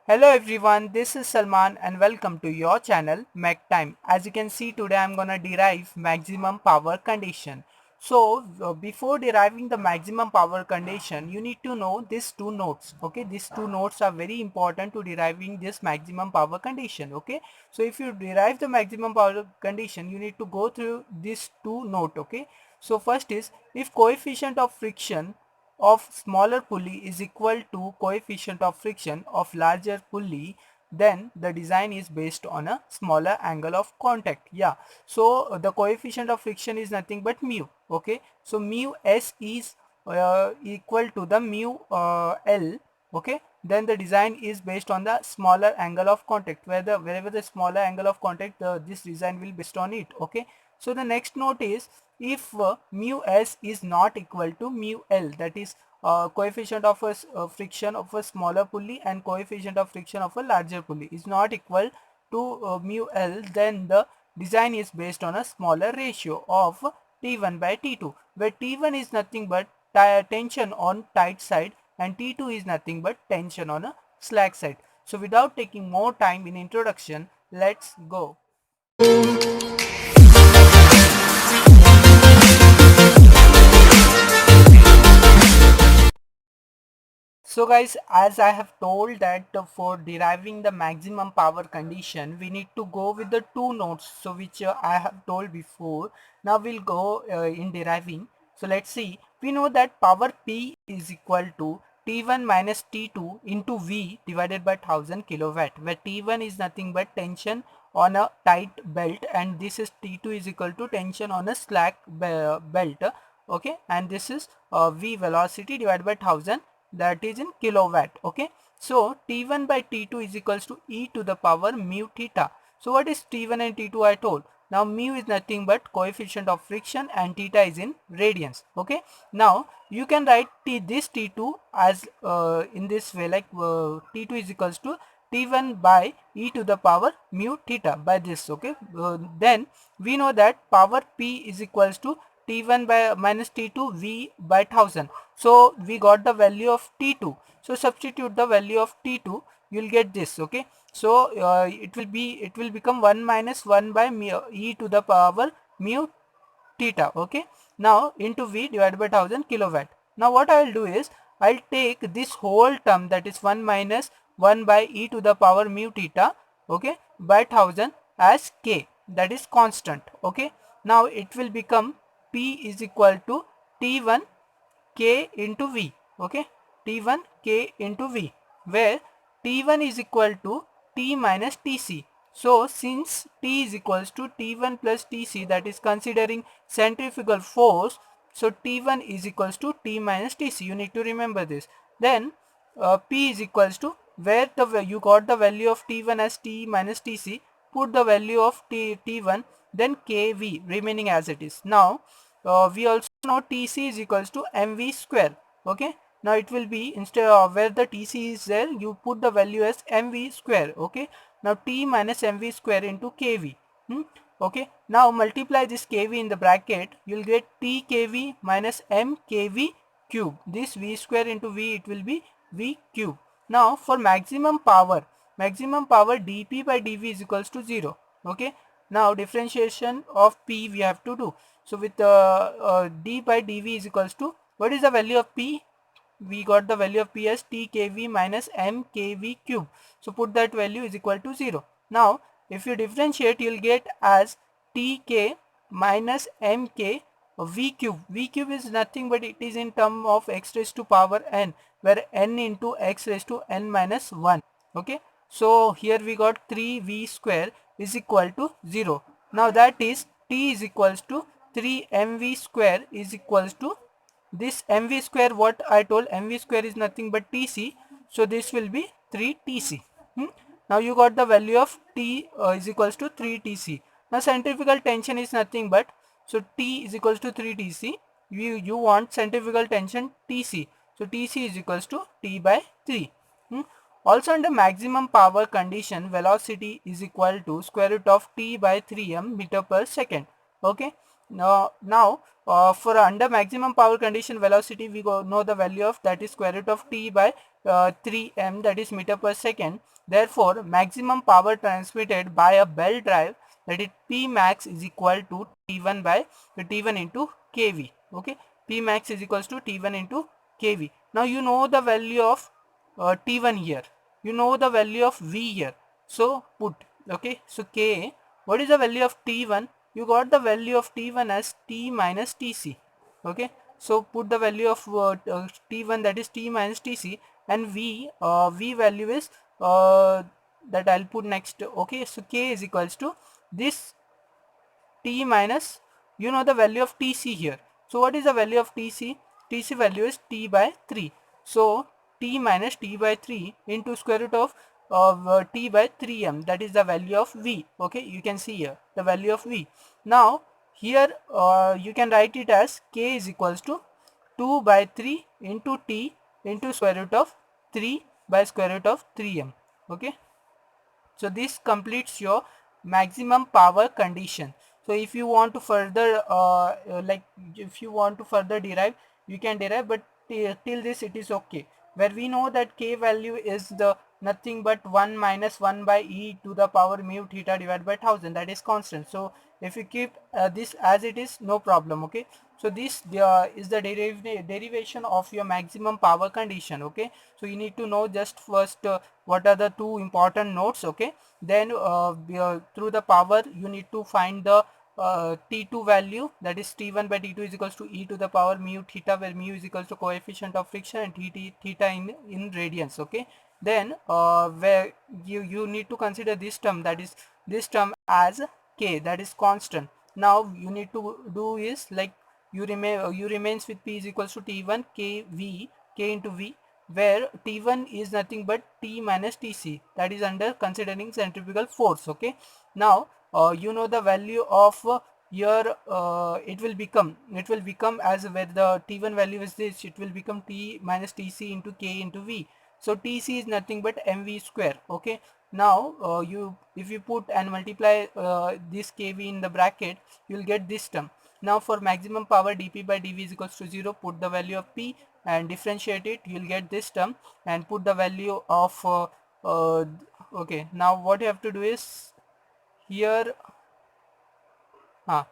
Hello everyone, this is Salman and welcome to your channel Mech Time. As you can see, today I'm gonna derive maximum power condition. Before deriving the maximum power condition, you need to know these two notes. Okay, these two notes are very important to deriving this maximum power condition. Okay, so if you derive the maximum power condition, you need to go through these two note. Okay, so first is if coefficient of friction of smaller pulley is equal to coefficient of friction of larger pulley, then the design is based on a smaller angle of contact. Yeah, so the coefficient of friction is nothing but mu. Okay, so mu s is equal to the mu l. Okay, then the design is based on the smaller angle of contact, wherever the smaller angle of contact, this design will based on it. Okay, so the next note is if mu s is not equal to mu l, that is coefficient of friction of a smaller pulley and coefficient of friction of a larger pulley is not equal to mu l, then the design is based on a smaller ratio of T1 by T2, where T1 is nothing but tension on tight side and T2 is nothing but tension on a slack side. So without taking more time in introduction, let's go. So guys, as I have told that for deriving the maximum power condition, we need to go with the two notes, so which I have told before. Now we'll go in deriving. So let's see, we know that power P is equal to T1 minus T2 into V divided by 1000 kilowatt, where T1 is nothing but tension on a tight belt and this is T2 is equal to tension on a slack belt. Okay, and this is V velocity divided by 1000, that is in kilowatt. Okay, so T1 by T2 is equals to e to the power mu theta. So what is T1 and T2 I told? Now mu is nothing but coefficient of friction and theta is in radians. Okay, now you can write this T2 as in this way, like T2 is equals to T1 by e to the power mu theta by this. Okay, then we know that power P is equals to T1 by minus T2 V by 1000. So we got the value of T2. So substitute the value of T2, you'll get this. Okay, so it will become 1 minus 1 by e to the power mu theta. Okay, now into V divided by 1000 kilowatt. Now what I will do is I'll take this whole term, that is 1 minus 1 by e to the power mu theta, okay, by 1000 as k, that is constant. Okay, now it will become P is equal to T1 k into V. Okay, T1 k into V, where T1 is equal to T minus Tc. So since T is equals to T1 plus Tc, that is considering centrifugal force, so T1 is equals to T minus Tc. You need to remember this. Then P is equals to, where you got the value of T1 as T minus Tc, put the value of T1, then kV remaining as it is. Now we also know Tc is equals to mv square. Okay, now it will be, instead of where the Tc is there, you put the value as mv square. Okay, now T minus mv square into kV. Okay, now multiply this kV in the bracket, you'll get T kV minus m kV cube. This V square into V, it will be V cube. Now for maximum power dP by dV is equals to 0. Okay, now differentiation of P we have to do. So with d by dV is equals to, what is the value of P? We got the value of P as T kV minus m kV cube. So put that value is equal to 0. Now if you differentiate, you'll get as Tk minus mk V cube. V cube is nothing but it is in term of x raised to power n, where n into x raised to n minus 1. Okay, so here we got 3V square is equal to 0. Now that is T is equals to 3mv square is equals to this mv square, what I told, mv square is nothing but Tc, so this will be 3Tc. Now you got the value of T is equals to 3Tc. Now centrifugal tension is nothing but, so T is equals to 3Tc, you want centrifugal tension Tc, so Tc is equals to T by 3. Also under maximum power condition, velocity is equal to square root of T by 3m meter per second. Okay, now for under maximum power condition velocity, we know the value of, that is square root of T by 3m, that is meter per second. Therefore, maximum power transmitted by a belt drive, that is P max, is equal to T1 by T1 into kV. Okay, P max is equals to T1 into kV. Now you know the value of T1 here, you know the value of V here, so put, okay, so K, what is the value of T1? You got the value of T1 as T minus Tc. Okay, so put the value of T1, that is T minus Tc, and V value is that I'll put next. Okay, so K is equals to this T minus, you know the value of Tc here. So what is the value of Tc? Tc value is T by 3. So T minus T by 3 into square root of T by 3m, that is the value of V. Okay, you can see here the value of V. Now here you can write it as K is equals to 2 by 3 into T into square root of 3 by square root of 3m. Okay, so this completes your maximum power condition. So if you want to further like if you want to further derive, you can derive, but till this it is okay, where we know that K value is the nothing but 1 minus 1 by e to the power mu theta divided by 1000, that is constant. So if you keep this as it is, no problem. Okay, so this is the derivation of your maximum power condition. Okay, so you need to know just first what are the two important nodes. Okay, then through the power you need to find the T2 value, that is T1 by T2 is equals to e to the power mu theta, where mu is equals to coefficient of friction and theta in radians. Okay, then where you need to consider this term, that is this term as K, that is constant. Now you need to do is like you remains with P is equals to T1 K into V, where T1 is nothing but T minus Tc, that is under considering centrifugal force. Okay, now you know the value of your it will become as where the T1 value is this, it will become T minus Tc into K into V. So Tc is nothing but mv square. Okay, now you if you put and multiply this kV in the bracket, you will get this term. Now for maximum power, dp by dv is equals to 0, put the value of P and differentiate it, you will get this term, and put the value of okay, now what you have to do is here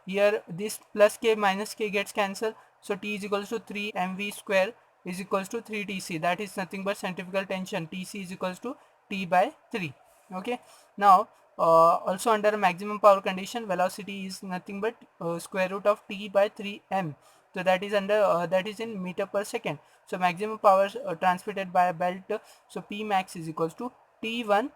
here this plus k minus k gets cancelled, so T is equals to 3 mv square is equals to 3 Tc, that is nothing but centrifugal tension. Tc is equals to T by 3. Okay, now also under maximum power condition, velocity is nothing but square root of T by 3 m, so that is under that is in meter per second. So maximum power transmitted by a belt, so P max is equals to T1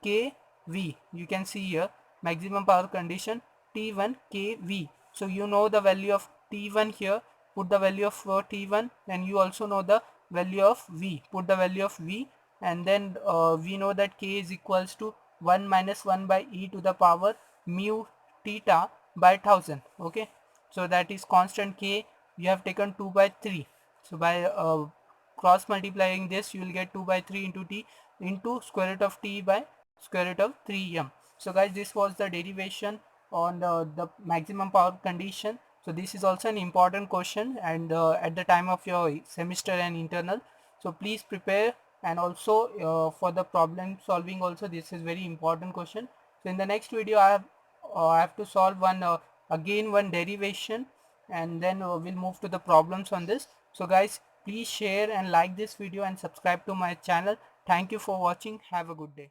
kV. You can see here maximum power condition T1 kV. So you know the value of T1 here, put the value of T1, and you also know the value of V, put the value of V, and then we know that K is equals to 1 minus 1 by e to the power mu theta by 1000. Okay, so that is constant K, you have taken 2 by 3. So by cross multiplying this, you will get 2 by 3 into T into square root of T by square root of 3m. So guys, this was the derivation on the maximum power condition. So this is also an important question, and at the time of your semester and internal, so please prepare. And also for the problem solving also, this is very important question. So in the next video I have to solve one again one derivation, and then we'll move to the problems on this. So guys, please share and like this video and subscribe to my channel. Thank you for watching. Have a good day.